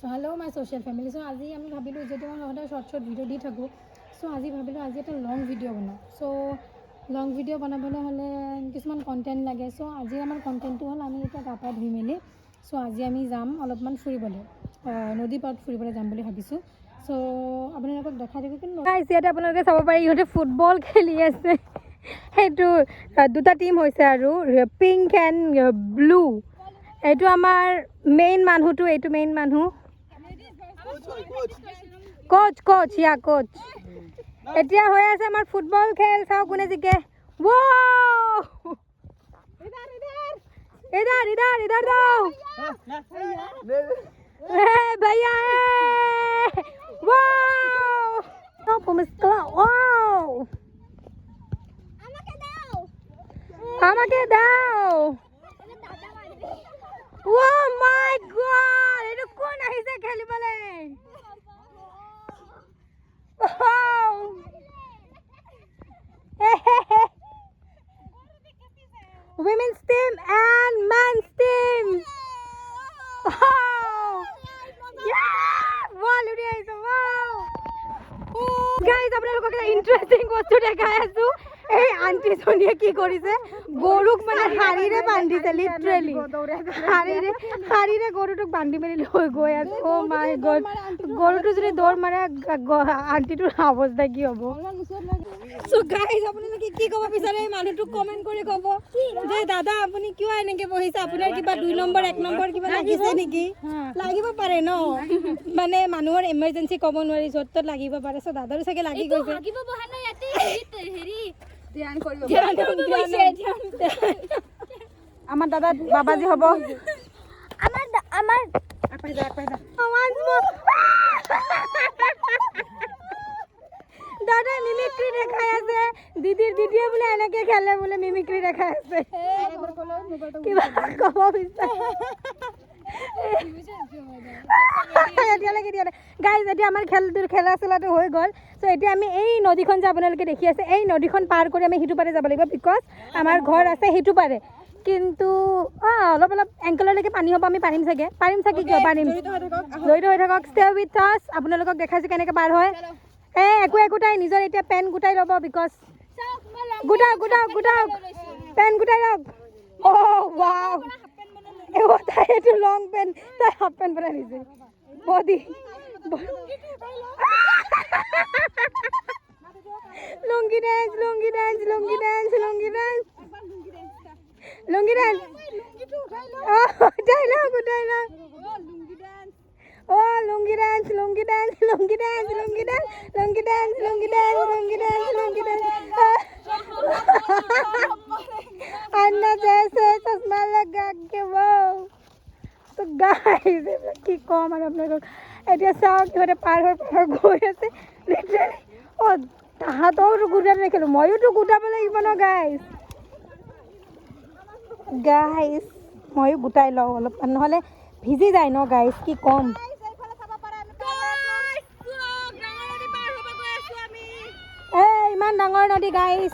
So hello my social family. So আজি আমি ভাবিলোঁ যেটো মই সদায় শৰ্ট ভিডিঅ' দি থাকোঁ so আজি ভাবিলোঁ আজি এটা লং ভিডিঅ' বনাওঁ so লং ভিডিঅ' বনাবলৈ হ'লে কিছুমান কণ্টেণ্ট লাগে so আজি আমাৰ কণ্টেণ্টটো হ'ল আমি এতিয়া গা পা ধুই মেলি so আজি আমি যাম অলপমান ফুৰিবলৈ নদী পাৰত ফুৰিবলৈ যাম বুলি ভাবিছোঁ so আপোনালোকক দেখাই দিব কিন্তু গাইছ ইয়াতে আপোনালোকে চাব পাৰে ইহঁতে ফুটবল খেলি আছে সেইটো দুটা টিম হৈছে আৰু পিংক এণ্ড ব্লু এইটো আমাৰ মেইন মানুহটো এইটো মেইন মানুহ কোচ या कोच এতিয়া হৈ আছে আমাৰ ফুটবল খেল চাও কোনে জিকে वाओ इधर जाओ भैया वाओ top meskla wow আমাকে দাও oh my god এটা কোন আহিছে খেলিবলে wow women's team and men's team wow yeah ball উড়ি আইছে wow guys আপোনালোকক এটা ইন্টারেস্টিং বস্তু দেখাই আছো এই আন্টি সোনিয়া কি কৰিছে গৰুক মানে হাৰিৰে বান্ধিছে লিটাৰেলি হাৰিৰে গৰুটোক বান্ধি মেলি লৈ গৈ আছে ও মাই গড গৰুটো যদি দৌৰ মাৰে আন্টিটোৰ অৱস্থা কি হ'ব সো গাইজ আপোনালোকে কি ক'ব বিচাৰে মানুহটোক কমেণ্ট কৰি ক'ব যে দাদা আপুনি কিয় এনেকৈ বহিছে আপোনাৰ কিবা 2 নম্বৰ 1 নম্বৰ কিবা লাগিছে নেকি লাগিব পাৰে ন মানে মানুহৰ এমাৰ্জেঞ্চি ক'ব নোৱাৰি য'ত লাগিব পাৰে সো দাদাৰো চাগে লাগি গৈছে লাগিব বহা নাই ইয়াতে হেৰি ধ্যান কৰিব আমাৰ দাদা বাবাজি হ'ব আমাৰ আপাইদা দাদা মিমিক্রি দেখাই আছে দিদিয়ে বোলে এনেকে খেলে বোলে মিমিক্রি দেখাই আছে কিবা ক'ব বিচাৰে গাইজ এতিয়া আমাৰ খেলা চেলাটো হৈ গ'ল চ' এতিয়া আমি এই নদীখন যে আপোনালোকে দেখি আছে এই নদীখন পাৰ কৰি আমি সিটো পাৰে যাব লাগিব বিকজ আমাৰ ঘৰ আছে সিটো পাৰে কিন্তু অলপ এংকললৈকে পানী হ'ব আমি পাৰিম চাগে কিয় পাৰিম জড়িত হৈ থাকক ষ্টে উইথ আছ আপোনালোকক দেখাইছোঁ কেনেকৈ পাৰ হয় একোটাই নিজৰ এতিয়া পেন গোটাই ল'ব বিকজ গোটাওক পেন গোটাই লওক অ' ৱাও তাই এইটো লং পেন তাই হাফ পেন বনাই দিছে বডি লুঙ্গি ডান্স ডাইলগ अन्ना जैसे चश्मा लगा के वो तो गाइस কি কম আৰু আপোনালোকক এতিয়া চাওক ইহঁতে পাৰ হৈ গৈ আছে লিটাৰেলি তাহাঁতৰো গোটাব দেখিলো ময়োতো গোটাব লাগিব ন গাইজ ময়ো গোটাই লওঁ অলপমান নহ'লে ভিজি যায় ন গাইজ কি কম ইমান ডাঙৰ নদী গাইজ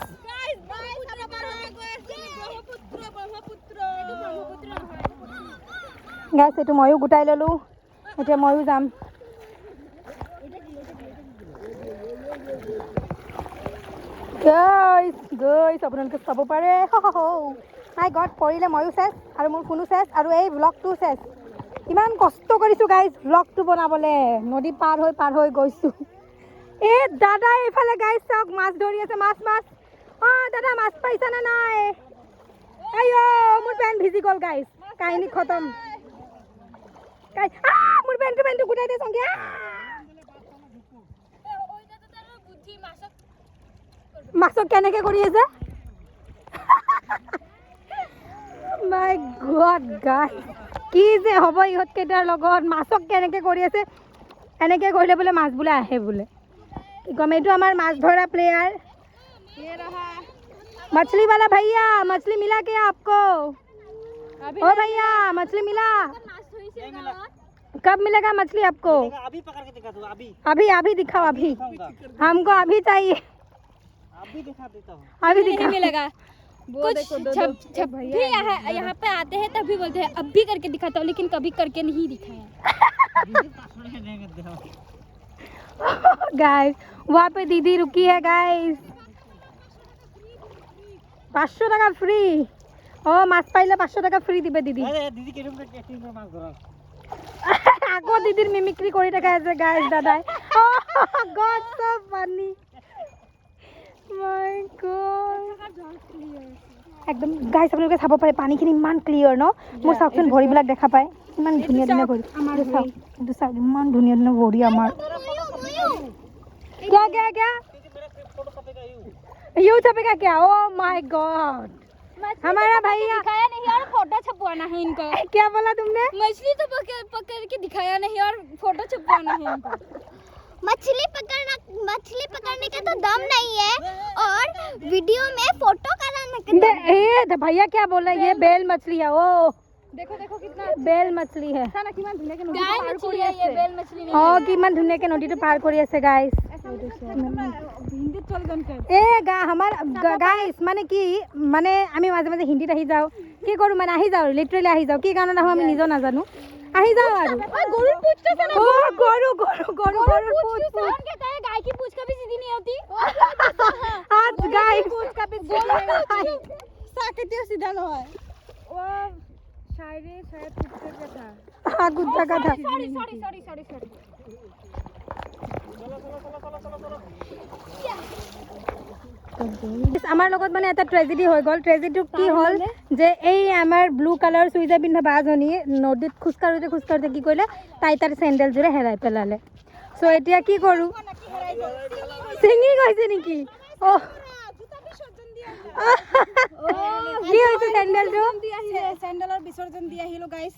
এইটো ময়ো গোটাই ল'লোঁ এতিয়া ময়ো যাম গাইজ আপোনালোকে চাব পাৰে মাই গড পৰিলে ময়ো চেছ আৰু মোৰ ফোনো চেছ আৰু এই ব্লগটো চেছ ইমান কষ্ট কৰিছোঁ গাইজ ব্লগটো বনাবলৈ নদী পাৰ হৈ গৈছোঁ এই দাদা এইফালে গাইজ চাওক মাছ ধৰি আছে মাছ দাদা মাছ পাইছানে নাই আইঅ মোৰ পেণ্ট ভিজি গ'ল গাইজ কাহিনী খতম মোৰ পেণ্টটো গোটাই দে চংগীয়া মাছক কেনেকৈ কৰি আছে মাই গড গাইজ কি যে হ'ব ইহঁতকেইটাৰ লগত মাছক কেনেকৈ কৰি আছে এনেকৈ কৰিলে বোলে মাছ বোলে আহে বোলে কি ক'ম এইটো আমাৰ মাছ ধৰা প্লেয়াৰ मछली वाला भैया मछली मिला क्या आपको ओ भैया मछली मिला कब मिलेगा मछली आपको अभी पकड़ के दिखा दो अभी दिखाओ अभी हमको अभी चाहिए अभी दिखा देता हूँ अभी नहीं मिलेगा कुछ जब भी यहाँ पे आते हैं तभी बोलते हैं अब भी करके दिखाता हूँ लेकिन कभी करके नहीं दिखाया दीदी 500 टका देंगे देखो गाइस वहाँ पे दीदी रुकी है गाइस 500 টাকা ফ্রি ও মাছ পাইলে 500 টাকা ফ্রি দিবে দিদি अरे दीदी के रूम में टेस्टिंग में मार धरा আকৌ দিদিৰ মিমিক্ৰি কৰি দেখা আছে গাইস দাদাই গড সো ফানি মাই গড একদম গাইস আপোনালোকে চাব পাৰে পানীখিনি ইমান ক্লিয়াৰ ন মোৰ চাওকচোন ভৰিবিলাক দেখা পায় ইমান ধুনীয়া ধুনীয়া ভৰি এইটো চাওক ইমান ধুনীয়া ধুনীয়া ভৰি আমাৰ क्या क्या क्या दीदी मेरा फोटो छपेगा यू छपेगा क्या ओ माय गॉड हमारा भैया दिखाया नहीं और फोटो छपवाना है इनका क्या बोला तुमने मछली तो पकड़ के दिखाया नहीं और फोटो छपवाना है इनका मछली पकड़ने का तो दम नहीं है और वीडियो में फोटो कराने का भैया क्या बोल रहा है ये बेल मछली है ओ देखो देखो कितना बेल मछली है गाय मछली है ये बेल मछली नहीं অ কিমান ধুনীয়াকে নদীটো পাৰ কৰি আছে গাইস हिंदी चल गन कर এ আমাৰ গাইস মানে কি মানে আমি মাজে মাজে হিন্দীত আহি যাওঁ কি কৰোঁ মানে আহি যাওঁ লিটাৰেলি আহি যাওঁ কি কাৰণত আহোঁ আমি নিজেও নাজানো আহি যাওঁ আৰু गरुड़ पूछ का ओ গৰু গৰু গৰু গৰু पूछ कौन कहता है गाय की पूछ कभी सीधी नहीं होती आज गाइस पूछ का भी साकते सीधा न है वो शायरी शायद कुत्ते का था हाँ कुत्ता का था सॉरी আমাৰ লগত মানে এটা ট্ৰেজেডি হৈ গ'ল ট্ৰেজেডিটো কি হ'ল যে এই আমাৰ ব্লু কালাৰ চুইজাৰ পিন্ধা বাজনী নদীত খোজকাঢ়োতে কি কৰিলে তাই তাৰ চেণ্ডেলযোৰে হেৰাই পেলালে চ' এতিয়া কি কৰোঁ ছিঙি গৈছে নেকি অ' কি হৈছে চেণ্ডেলটো চেণ্ডেলৰ বিসৰ্জন দি আহিলো গাইস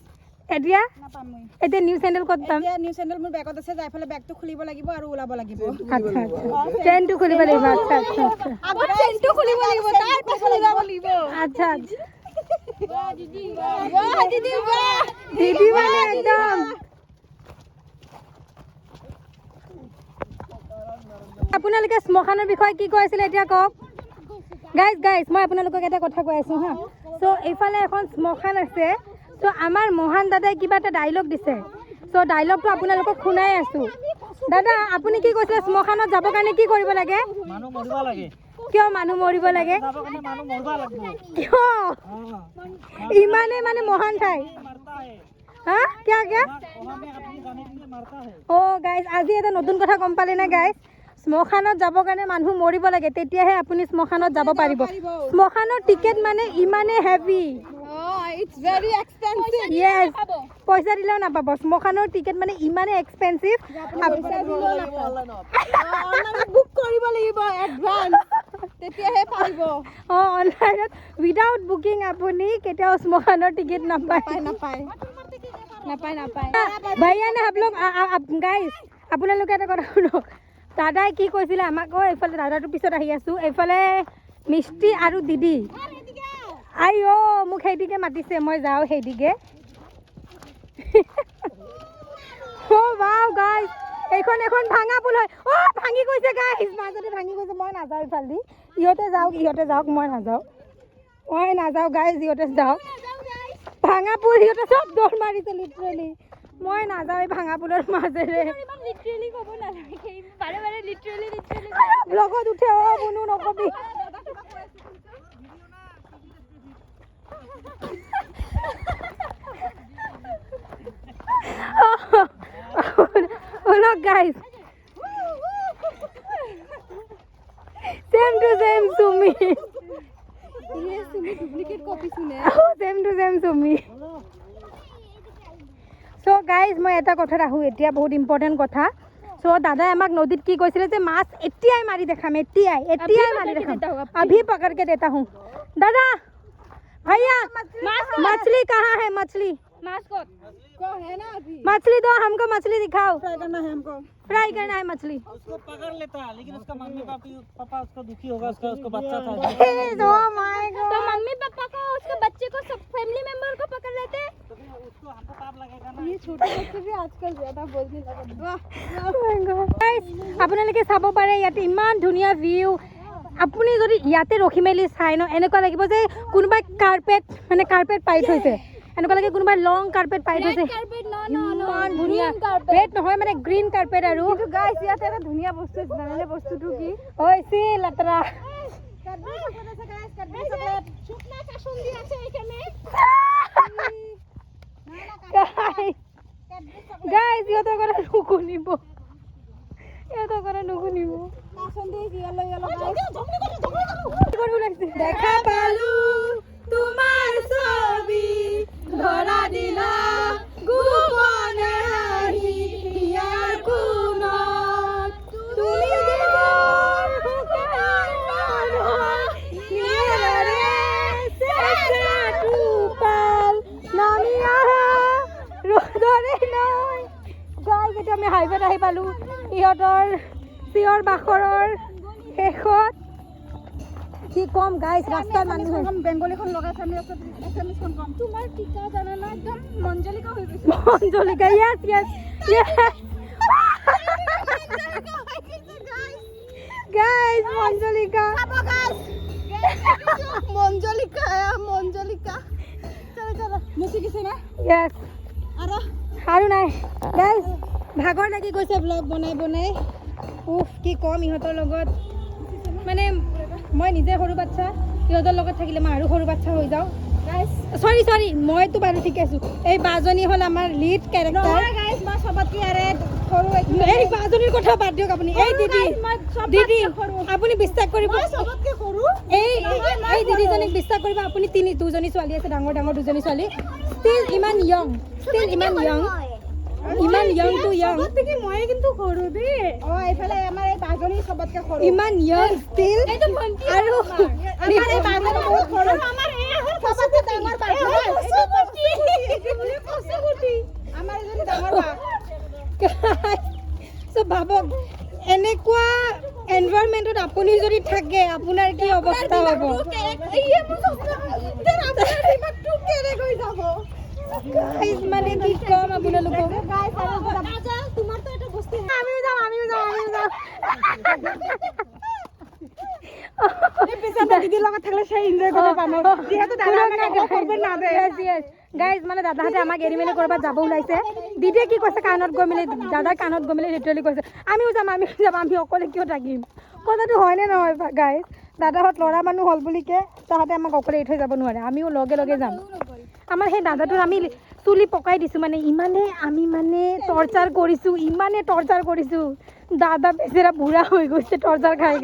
এতিয়া নাপাম মই এতিয়া নিউ চেণ্ডেল ক'ত পাম এতিয়া নিউ চেণ্ডেল মোৰ বেগত আছে যাই ফালে বেগটো খুলিব লাগিব আৰু ওলাব লাগিব আচ্ছা আচ্ছা চেইনটো খুলিব লাগিব আচ্ছা আচ্ছা আচ্ছা আগত চেইনটো খুলিব লাগিব তাৰ পাছত ওলাব লাগিব আচ্ছা আচ্ছা বাহ দিদি বাহ দিদি মানে একদম আপোনালোকে শ্মশানৰ বিষয়ে কি কৈ আছিলে এতিয়া কওক গাইজ মই আপোনালোকক এটা কথা কৈ আছোঁ হা চ' এইফালে এখন শ্মশান আছে চ' আমাৰ মহান দাদাই কিবা এটা ডাইলগ দিছে চ' ডাইলগটো আপোনালোকক শুনাই আছোঁ দাদা আপুনি কি কৈছিলে শ্মশানত যাবৰ কাৰণে কি কৰিব লাগে মানুহ মৰিব লাগে কিয় মানুহ মৰিব লাগে যাবৰ কাৰণে মানুহ মৰিব লাগিব কিয় हां ইমানে মানে মহান ঠাই मरता है হা क्या क्या वहां में अपनी जाने के लिए मरता है অ' গাইজ আজি এটা নতুন কথা গম পালে নে গাইজ শ্মশানত যাবৰ কাৰণে মানুহ মৰিব লাগে তেতিয়াহে আপুনি শ্মশানত যাব পাৰিব শ্মশানৰ টিকেট মানে ইমানে হেভি ইটস ভেৰি এক্সপেন্সিভ য়েছ পইচা দিলেও নাপাব শ্মশানৰ টিকেট মানে ইমানে এক্সপেন্সিভ অনলাইনত বুক কৰিব লাগিব এডভান্স তেতিয়াহে পাৰিব অঁ অনলাইনত উইদাউট বুকিং আপুনি কেতিয়াও শ্মশানৰ টিকেট নাপায় নাপায় ভাইয়া নে গাইজ আপোনালোকে এটা কথা শুনক দাদাই কি কৈছিলে আমাক এইফালে দাদাটোৰ পিছত আহি আছোঁ এইফালে মিষ্টি আৰু দিদি আই অ' মোক সেইদিকে মাতিছে মই যাওঁ সেইদিকে অ' ৱাও গাইজ এইখন এখন ভাঙা পুল হয় অ' ভাঙি গৈছে গাইজ মাজতে ভাঙি গৈছে মই নাযাওঁ ইফালেদি ইহঁতে যাওক মই নাযাওঁ গাইজ ইহঁতে যাওক ভাঙা পুল সিহঁতে চব দৌৰ মাৰিছে লিটাৰেলি মই নাযাওঁ এই ভাঙা পুলৰ মাজেৰে লিটাৰেলি ক'ব নালাগে বাৰে বাৰে লিটাৰেলি ব্লগত উঠে অ' কোনো নকবি look guys same to same Sumi ये सुमी डुप्लीकेट कॉपी सुने same to same Sumi so guys মই এটা কথা ৰাখোঁ এতিয়া বহুত ইম্পৰ্টেণ্ট কথা so দাদাই আমাক নদীত কি কৈছিলে যে মাছ এতিয়াই মাৰি দেখাম এতিয়াই মাৰি দেখাম अभी पकड़ के देता हूँ दादा भैया मछली कहाँ है मछली मास्कट को है ना अभी मछली दो हमको मछली दिखाओ ट्राई करना है हमको फ्राई करना है मछली उसको पकड़ लेता लेकिन उसका मम्मी पापा उसको दुखी होगा उसको बच्चा था oh my God तो मम्मी पापा को उसके बच्चे को सब फैमिली मेंबर को पकड़ लेते तो फिर उसको हमको पाप लगेगा ना ये छोटे बच्चे भी आजकल ज्यादा बोलने लगे वाह Guys, আপোনালোকে চাব পাৰে ইয়াতে ইমান ধুনীয়া ভিউ আপুনি যদি ইয়াতে ৰখি মেলি চাই ন এনেকুৱা লাগিব যে কোনোবাই কাৰ্পেট পাৰি থৈছে এনেকুৱা লাগে কোনোবাই লং কাৰ্পেট পাৰি থৈছে कार्पेट नॉन ইমান ধুনীয়া ৰেড নহয় মানে গ্ৰীণ কাৰ্পেট আৰু গাইছ ইয়াতে এটা ধুনীয়া বস্তু আছে জানেনে বস্তুটো কি হৈছে লেতেৰা গাইজ ইহঁতৰ কথা নুশুনিব দেখা পালো তোমাৰ ছবি ধৰা দিলা গোপনে হাঁহি ইয়াৰ কোণত তুমি জীৱৰ শুকান মানুহৰ নিয়াৰে চেষ্টাটো পাল নামি আহা ৰ'দৰে নয় গাই যেতিয়া আমি হাইৱেত আহি পালো ইহঁতৰ চিঞৰ বাখৰৰ শেষত কি কম গাইছ ৰাস্তাৰ মানুহে বেংগলীখন লগাইছে আমি এছএমএছখন কম তোমাৰ টিকা জানা না একদম মঞ্জলিকা হৈ গৈছে মঞ্জলিকা য়েছ গাইছ মঞ্জলিকা মঞ্জলিকা চলো মুচি দিছে না য়েছ আৰু নাই গাইছ ভাগৰ লাগি গৈছে ব্লগ বনাই উফ কি কম ইহঁতৰ লগত মানে মই নিজে সৰু বাচ্চা ইহঁতৰ লগত থাকিলে মই আৰু সৰু বাচ্চা হৈ যাওঁ গাইছ চৰি মইতো বাৰু ঠিক আছোঁ এই বাজনী হ'ল আমাৰ লিড কেৰেক্টাৰ গাইছ মই সবতকে আৰে সৰু এই বাজনীৰ কথা বাদ দিয়ক আপুনি এই দিদি আপুনি বিশ্বাস কৰিব সবতকে সৰু এই দিদিজনীক বিশ্বাস কৰিব আপুনি দুজনী ছোৱালী আছে ডাঙৰ দুজনী ছোৱালী ষ্টিল ইমান য়ং টু য়ং সবতকে মই কিন্তু সৰু দেই এইফালে আমাৰ এই বাজনী সবতকে সৰু ইমান য়ং ষ্টিল আৰু আমাৰ এই বাজনী বহুত সৰু আমাৰ এই সবতকে ডাঙৰ বাজনী আমাৰ এজনী ডাঙৰ বা চ' ভাবক এনেকুৱা এনভাইৰনমেণ্টত আপুনি যদি থাকে আপোনাৰ কি অৱস্থা হ'ব গাইজ মানে কি কম আপোনালোকক আমিও যাওঁ দিদিৰ লগত থাকিলে সেই এনজয় কৰিব পাৰো যিহেতু গাইজ মানে দাদাহঁতে আমাক এৰি মেলি ক'ৰবাত যাব ওলাইছে দিদিয়ে কি কৈছে কাণত গৈ মেলি দাদাৰ কাণত গৈ মেলি লিটাৰেলি কৈছে আমিও যাম আমি অকলে কিয় থাকিম কথাটো হয়নে নহয় গাইজ দাদাহঁত ল'ৰা মানুহ হ'ল বুলিকে তাহাঁতে আমাক অকলে এৰি থৈ যাব নোৱাৰে আমিও লগে যাম আমাৰ সেই দাদাটোৰ আমি চুলি পকাই দিছোঁ মানে আমি টৰ্চাৰ কৰিছোঁ দাদা বেচেৰা বুঢ়া হৈ গৈছে টৰ্চাৰ খাই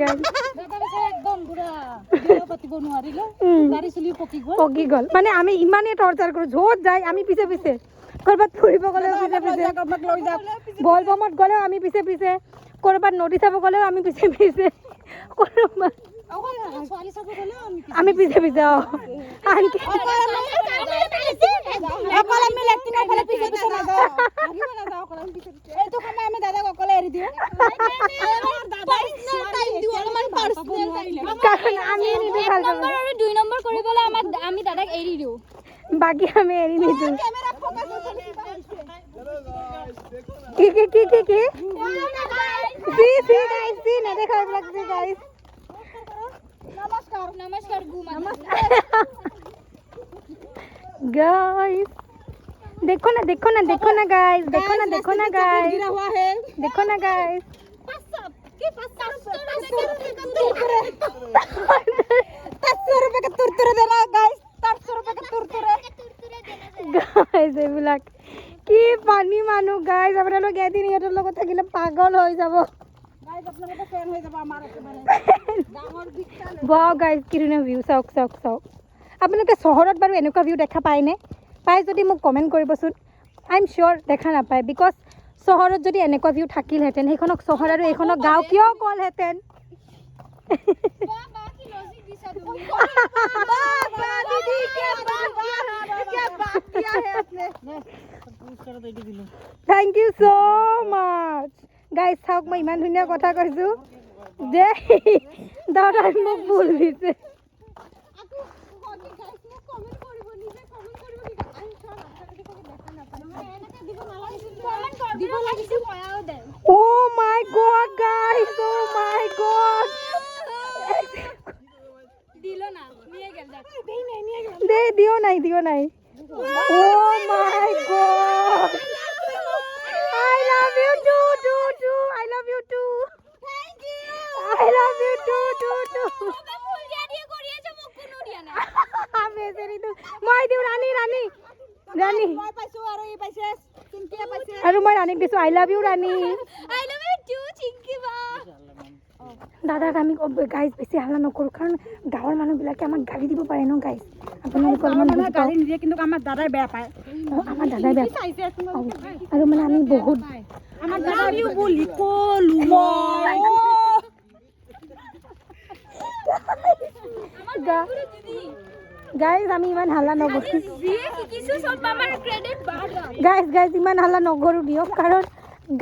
পকি গ'ল মানে আমি ইমানেই টৰ্চাৰ কৰোঁ য'ত যায় আমি পিছে ক'ৰবাত ফুৰিব গ'লেও পিছে বলবমত গ'লেও আমি পিছে ক'ৰবাত নদী চাব গ'লেও আমি পিছে ক'ৰবাত আমি পিছে আনকি আমি দাদাক এৰি দিওঁ বাকী আমি এৰি নিদিওঁ কি নেদেখা এইবিলাক গাইজ নমস্কাৰ गाइस देखो ना गाइस देखो ना गाइस गाइस এইবিলাক কি পানী মানুহ গাইস আপোনালোক এদিন ইহঁতৰ লগত থাকিলে পাগল হৈ যাব বাও গাইস কি ধুনীয়া ভিউ চাওক আপোনালোকে চহৰত বাৰু এনেকুৱা ভিউ দেখা পায়নে পাই যদি মোক কমেণ্ট কৰিবচোন আই এম চিয়'ৰ দেখা নাপায় বিকজ চহৰত যদি এনেকুৱা ভিউ থাকিলহেঁতেন সেইখনক চহৰ আৰু এইখনক গাঁও কিয় ক'লহেঁতেন thank you so' much guys চাওক মই ইমান ধুনীয়া কথা কৈছোঁ যে দাদাই মোক ভুল দিছে Oh my god guys, oh my god. দিও নাই Oh my god. I love you too. I love you too. Thank you. I love you too. তবে ফুল দিয়া দিয়ে করিয়েছে মোক কোনো দিয়া না বেচেৰি তো মই দিওঁ ৰাণী মই পাইছো আৰু ই পাইছে চিংকিয়ে পাইছে আৰু মই ৰাণীক দিছোঁ I love you Rani I love you too Chinki বা দাদাক আমি গাইজ বেছি হাল্লা নকৰোঁ কাৰণ গাঁৱৰ মানুহবিলাকে আমাক গালি দিব পাৰে ন গাইজ আপোনালোকৰ মানুহে গালি নিদিয়ে কিন্তু আমাৰ দাদাই বেয়া পায় আমাৰ দাদাই বেয়া আৰু মানে আমি বহুত আমাৰ দাদাই বুলি কলো মই গাইজ আমি ইমান হাল্লা নকৰোঁ যিয়ে শিকিছো সব আমাৰ ক্ৰেডিট বাদ গাইজ ইমান হাল্লা নকৰোঁ দিয়ক কাৰণ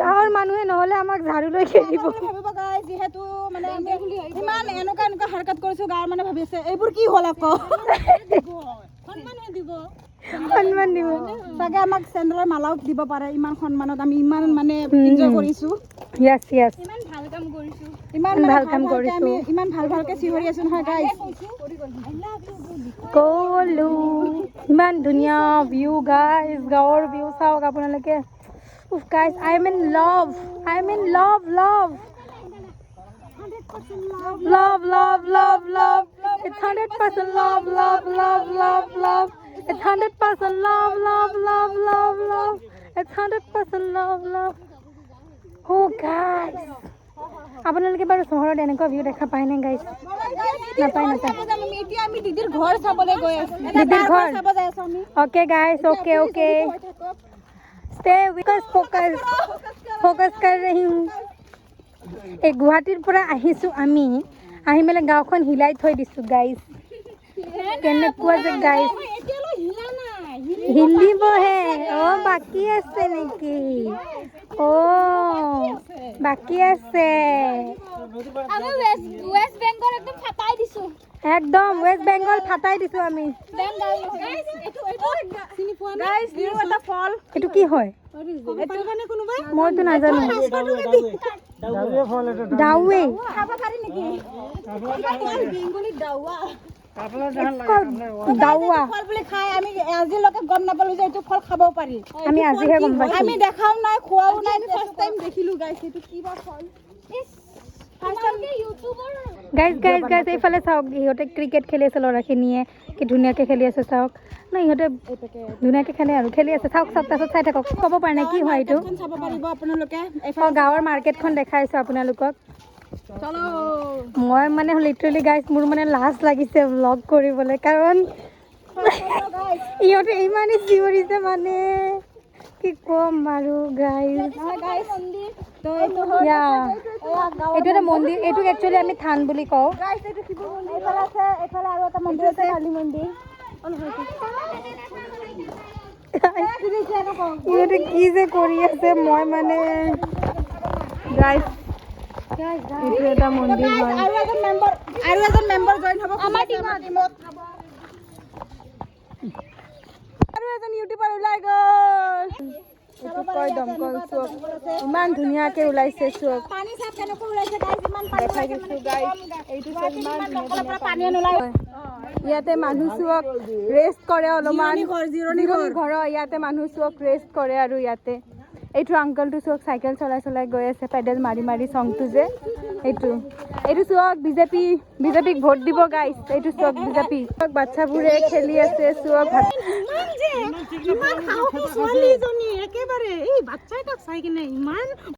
গাঁৱৰ মানুহে নহ'লে আমাক ঝাৰু লৈ খেলিব ভাবিব গাইজ যিহেতু মানে আমি ইমান এনেকুৱা হাৰকত কৰিছো গাঁৱৰ মানুহে ভাবিছে এইবোৰ কি হ'ল আকৌ সন্মান দিব চাগে আমাক চেণ্ডেলৰ মালাও দিব পাৰে ইমান সন্মানত আমি ইমান মানে এনজয় কৰিছো য়েছ ইমান ভাল কাম কৰিছো ইমান ভাল কাম কৰিছো। আমি ইমান ভালকে চিঞৰি আছো নহয় গাইজ কলো ইমান ধুনীয়া ভিউ গাইজ গাঁৱৰ ভিউ চাওক আপোনালোকে উফ guys I am in love it's 100% love it's 100% love it's 100% love oh guys আপোনালোকে বাৰু চহৰত এনেকুৱা ভিউ দেখা পায় নে গাইজ নাপায় এতিয়া আমি দিদিৰ ঘৰ চাবলৈ গৈ আছো দিদিৰ ঘৰ চাব যাই আছো আমি okay guys okay stay with us focus कर रही हूँ এই গুৱাহাটীৰ পৰা আহিছোঁ আমি আহি মেলে গাঁওখন হিলাই থৈ দিছোঁ গাইজ কেনেকুৱা যে গাইজ হিলিবহে বাকী আছে নেকি বাকী আছে আমি ওয়েস্ট বেঙ্গল একদম ফাটাই দিছো একদম ৱেষ্ট বেংগল ফাটাই দিছোঁ আমি গাইস চিনি পোৱা নাই গাইজ ভিউ এটা ফল এইটো কি হয় এইটো কাৰণে কোনোবা মইতো নাজানো ডাউৱে খাব পাৰি নেকি বেংগলী দাওয়া ডাউৱা ফল বুলি খাই আমি আজিলৈকে গম নাপালো যে এইটো ফল খাব পাৰি আমি আজিহে গম পাইছোঁ আমি দেখাও নাই খোৱাও নাই ফাৰ্ষ্ট টাইম দেখিলো গাইজ এইটো কি বা ফল গাইজ এইফালে চাওক ইহঁতে ক্ৰিকেট খেলি আছে ল'ৰাখিনিয়ে কি ধুনীয়াকৈ খেলি আছে চাওক ন ইহঁতে ধুনীয়াকৈ খেলে আৰু খেলি আছে চাওক তাৰপিছত চাই থাকক ক'ব পাৰে নে কি হয় এইটো চাব পাৰিব আপোনালোকে গাঁৱৰ মাৰ্কেটখন দেখাইছোঁ আপোনালোকক মই মানে লিটাৰেলি গাইজ মোৰ মানে লাজ লাগিছে ভ্লগ কৰিবলৈ কাৰণ ইহঁতে ইমানেই চিঞৰিছে মানে কি ক'ম আৰু গাইজ এইটো এটা মন্দিৰ এইটোক একচুৱেলি আমি থান বুলি কওঁ এইফালে আৰু এটা মন্দিৰ আছে কালী মন্দিৰ ইহঁতে কি যে কৰি আছে মই মানে গাইজ এইটো এটা মন্দিৰ হয় আৰু এজন মেম্বাৰ জইন হ'ব আমাৰ টিমত আৰু এজন ইউটিউবাৰ ওলাই গ'ল এইটো কয় দমকল চোক ইমান ধুনীয়াকৈ ওলাইছে চোক পানী চাপ কেনেকৈ ওলাইছে গাইজ ইমান দেখাই দিছোঁ গাইজ এইটো চব ইমান ধুনীয়া পানী নোলায় ইয়াতে মানুহ চোক ৰেষ্ট কৰে অলপমান জিৰণি ঘৰ ইয়াতে মানুহ চোক ৰেষ্ট কৰে আৰু ইয়াতে এইটো আংকলটো চোক চাইকেল চলাই গৈ আছে পেডেল মাৰি চংটো যে এইটো চোক বিজেপিক ভোট দিব গাইজ এইটো চোক বিজেপি বাচ্চাবোৰে খেলি আছে চোক ইমান সাহসী ছোৱালীজনী একেবাৰে এই বাচ্চাটাক চাই কিনে ইমান